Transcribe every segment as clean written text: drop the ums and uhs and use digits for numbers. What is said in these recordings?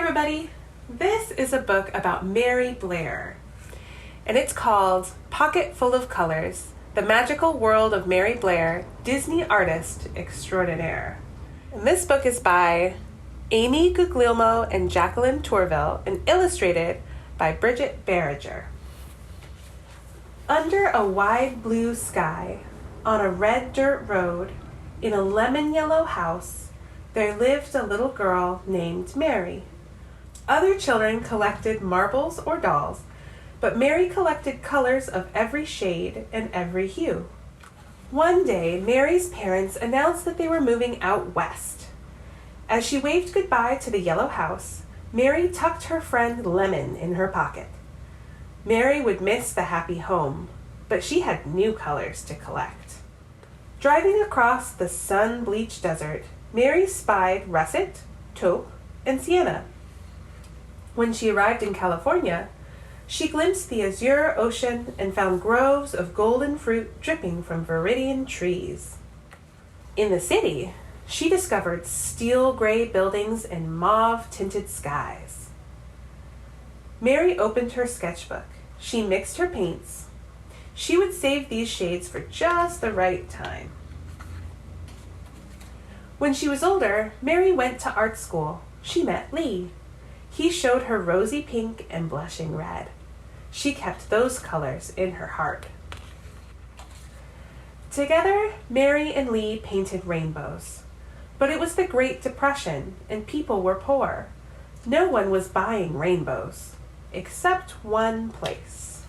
everybody! This is a book about Mary Blair, and it's called Pocket Full of Colors, The Magical World of Mary Blair, Disney Artist Extraordinaire. And this book is by Amy Guglielmo and Jacqueline Tourville and illustrated by Bridget Barringer. Under a wide blue sky, on a red dirt road, in a lemon yellow house, there lived a little girl named Mary. Other children collected marbles or dolls, but Mary collected colors of every shade and every hue. One day, Mary's parents announced that they were moving out west. As she waved goodbye to the yellow house, Mary tucked her friend Lemon in her pocket. Mary would miss the happy home, but she had new colors to collect. Driving across the sun-bleached desert, Mary spied russet, taupe, and sienna. When she arrived in California, she glimpsed the azure ocean and found groves of golden fruit dripping from viridian trees. In the city, she discovered steel gray buildings and mauve-tinted skies. Mary opened her sketchbook. She mixed her paints. She would save these shades for just the right time. When she was older, Mary went to art school. She met Lee. He showed her rosy pink and blushing red. She kept those colors in her heart. Together, Mary and Lee painted rainbows. But it was the Great Depression, and people were poor. No one was buying rainbows, except one place.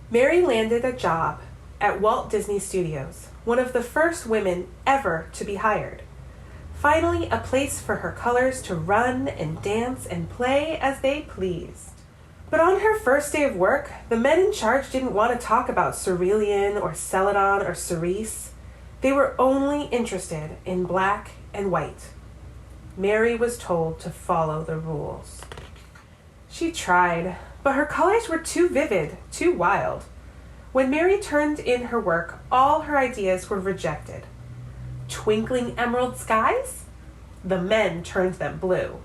Mary landed a job at Walt Disney Studios, one of the first women ever to be hired. Finally, a place for her colors to run and dance and play as they pleased. But on her first day of work, the men in charge didn't want to talk about cerulean or celadon or cerise. They were only interested in black and white. Mary was told to follow the rules. She tried, but her colors were too vivid, too wild. When Mary turned in her work, all her ideas were rejected. Twinkling emerald skies? The men turned them blue.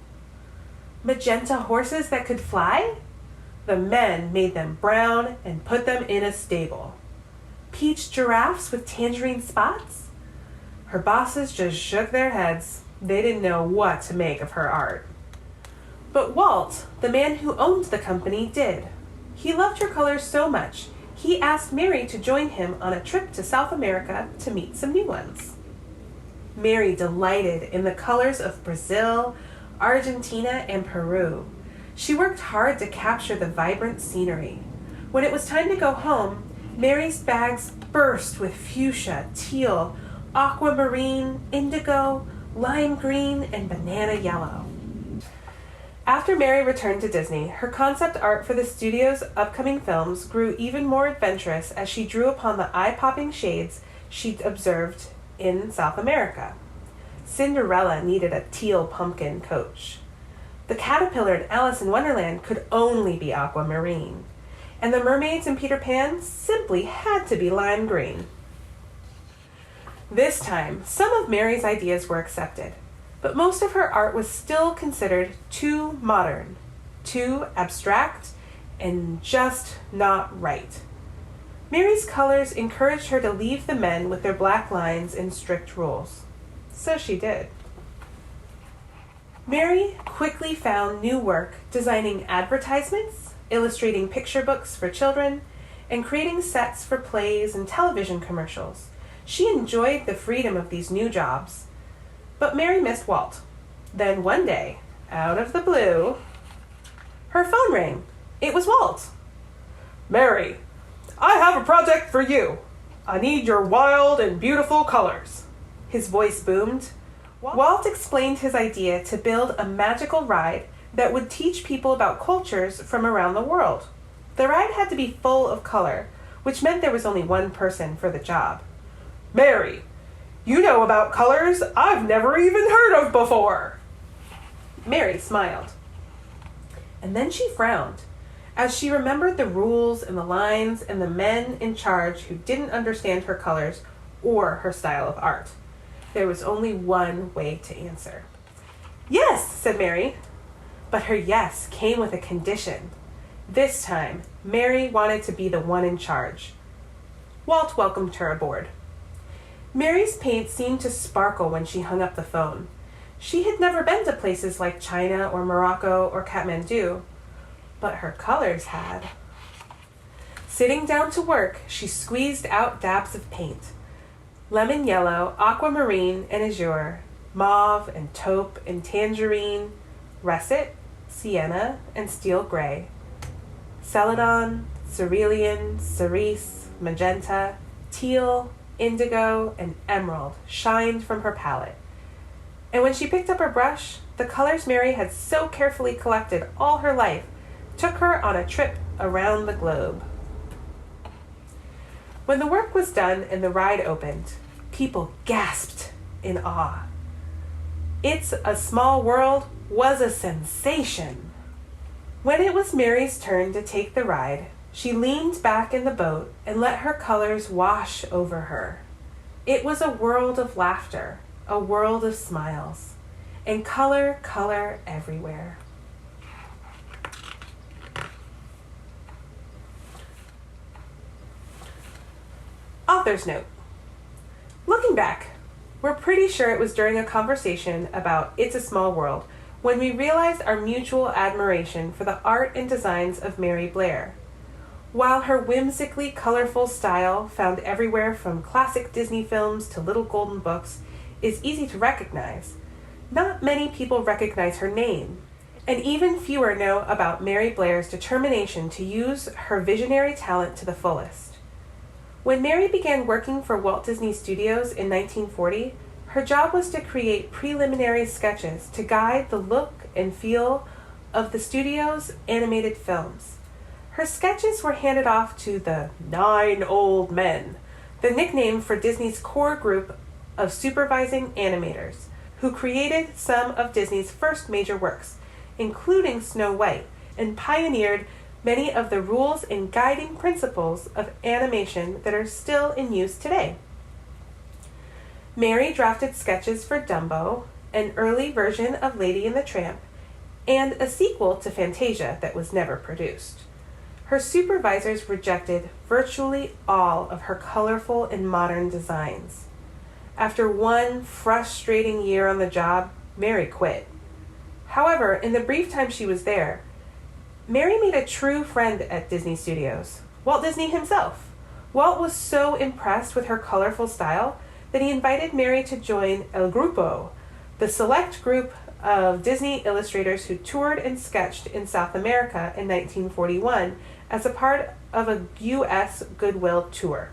Magenta horses that could fly? The men made them brown and put them in a stable. Peach giraffes with tangerine spots? Her bosses just shook their heads. They didn't know what to make of her art. But Walt, the man who owned the company, did. He loved her colors so much, he asked Mary to join him on a trip to South America to meet some new ones. Mary delighted in the colors of Brazil, Argentina, and Peru. She worked hard to capture the vibrant scenery. When it was time to go home, Mary's bags burst with fuchsia, teal, aquamarine, indigo, lime green, and banana yellow. After Mary returned to Disney, her concept art for the studio's upcoming films grew even more adventurous as she drew upon the eye-popping shades she'd observed in South America. Cinderella needed a teal pumpkin coach. The caterpillar in Alice in Wonderland could only be aquamarine, and the mermaids in Peter Pan simply had to be lime green. This time, some of Mary's ideas were accepted, but most of her art was still considered too modern, too abstract, and just not right. Mary's colors encouraged her to leave the men with their black lines and strict rules. So she did. Mary quickly found new work designing advertisements, illustrating picture books for children, and creating sets for plays and television commercials. She enjoyed the freedom of these new jobs. But Mary missed Walt. Then one day, out of the blue, her phone rang. It was Walt. "Mary, I have a project for you. I need your wild and beautiful colors." His voice boomed. Walt explained his idea to build a magical ride that would teach people about cultures from around the world. The ride had to be full of color, which meant there was only one person for the job. "Mary, you know about colors I've never even heard of before." Mary smiled. And then she frowned, as she remembered the rules and the lines and the men in charge who didn't understand her colors or her style of art. There was only one way to answer. "Yes," said Mary. But her yes came with a condition. This time, Mary wanted to be the one in charge. Walt welcomed her aboard. Mary's paint seemed to sparkle when she hung up the phone. She had never been to places like China or Morocco or Kathmandu, but her colors had. Sitting down to work, she squeezed out dabs of paint. Lemon yellow, aquamarine and azure, mauve and taupe and tangerine, russet, sienna, and steel gray. Celadon, cerulean, cerise, magenta, teal, indigo, and emerald shined from her palette. And when she picked up her brush, the colors Mary had so carefully collected all her life took her on a trip around the globe. When the work was done and the ride opened, people gasped in awe. It's a Small World was a sensation. When it was Mary's turn to take the ride, she leaned back in the boat and let her colors wash over her. It was a world of laughter, a world of smiles, and color everywhere. Author's note. Looking back, we're pretty sure it was during a conversation about It's a Small World when we realized our mutual admiration for the art and designs of Mary Blair. While her whimsically colorful style, found everywhere from classic Disney films to little golden books, is easy to recognize, not many people recognize her name, and even fewer know about Mary Blair's determination to use her visionary talent to the fullest. When Mary began working for Walt Disney Studios in 1940, her job was to create preliminary sketches to guide the look and feel of the studio's animated films. Her sketches were handed off to the 9 Old Men, the nickname for Disney's core group of supervising animators, who created some of Disney's first major works, including Snow White, and pioneered many of the rules and guiding principles of animation that are still in use today. Mary drafted sketches for Dumbo, an early version of Lady and the Tramp, and a sequel to Fantasia that was never produced. Her supervisors rejected virtually all of her colorful and modern designs. After one frustrating year on the job, Mary quit. However, in the brief time she was there, Mary made a true friend at Disney Studios, Walt Disney himself. Walt was so impressed with her colorful style that he invited Mary to join El Grupo, the select group of Disney illustrators who toured and sketched in South America in 1941 as a part of a U.S. Goodwill tour.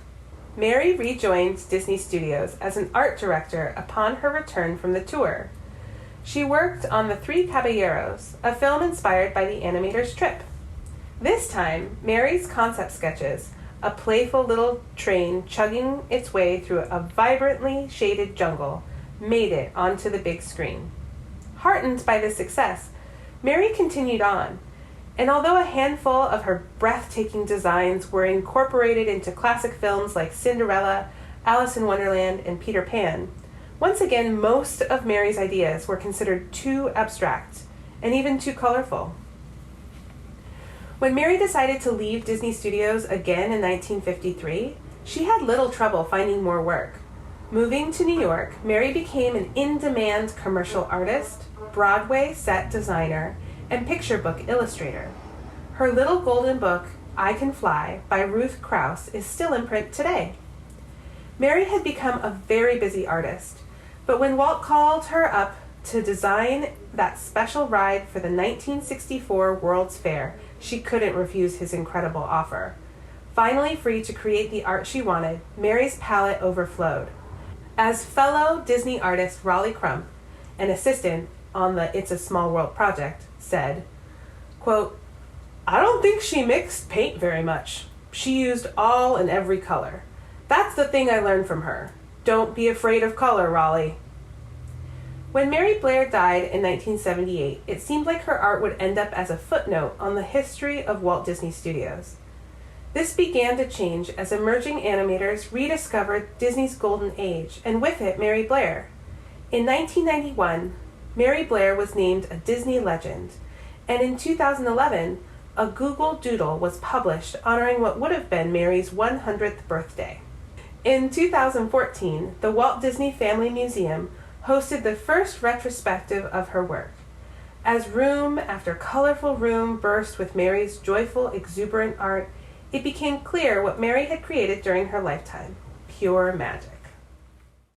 Mary rejoined Disney Studios as an art director upon her return from the tour. She worked on The Three Caballeros, a film inspired by the animator's trip. This time, Mary's concept sketches, a playful little train chugging its way through a vibrantly shaded jungle, made it onto the big screen. Heartened by this success, Mary continued on, and although a handful of her breathtaking designs were incorporated into classic films like Cinderella, Alice in Wonderland, and Peter Pan, once again, most of Mary's ideas were considered too abstract and even too colorful. When Mary decided to leave Disney Studios again in 1953, she had little trouble finding more work. Moving to New York, Mary became an in-demand commercial artist, Broadway set designer, and picture book illustrator. Her little golden book, I Can Fly, by Ruth Krauss, is still in print today. Mary had become a very busy artist, but when Walt called her up to design that special ride for the 1964 World's Fair, she couldn't refuse his incredible offer. Finally free to create the art she wanted, Mary's palette overflowed. As fellow Disney artist Raleigh Crump, an assistant on the It's a Small World project, said, quote, "I don't think she mixed paint very much. She used all and every color. That's the thing I learned from her. Don't be afraid of color, Raleigh." When Mary Blair died in 1978, it seemed like her art would end up as a footnote on the history of Walt Disney Studios. This began to change as emerging animators rediscovered Disney's golden age, and with it, Mary Blair. In 1991, Mary Blair was named a Disney legend, And in 2011, a Google Doodle was published honoring what would have been Mary's 100th birthday. In 2014, the Walt Disney Family Museum hosted the first retrospective of her work. As room after colorful room burst with Mary's joyful, exuberant art, it became clear what Mary had created during her lifetime: pure magic.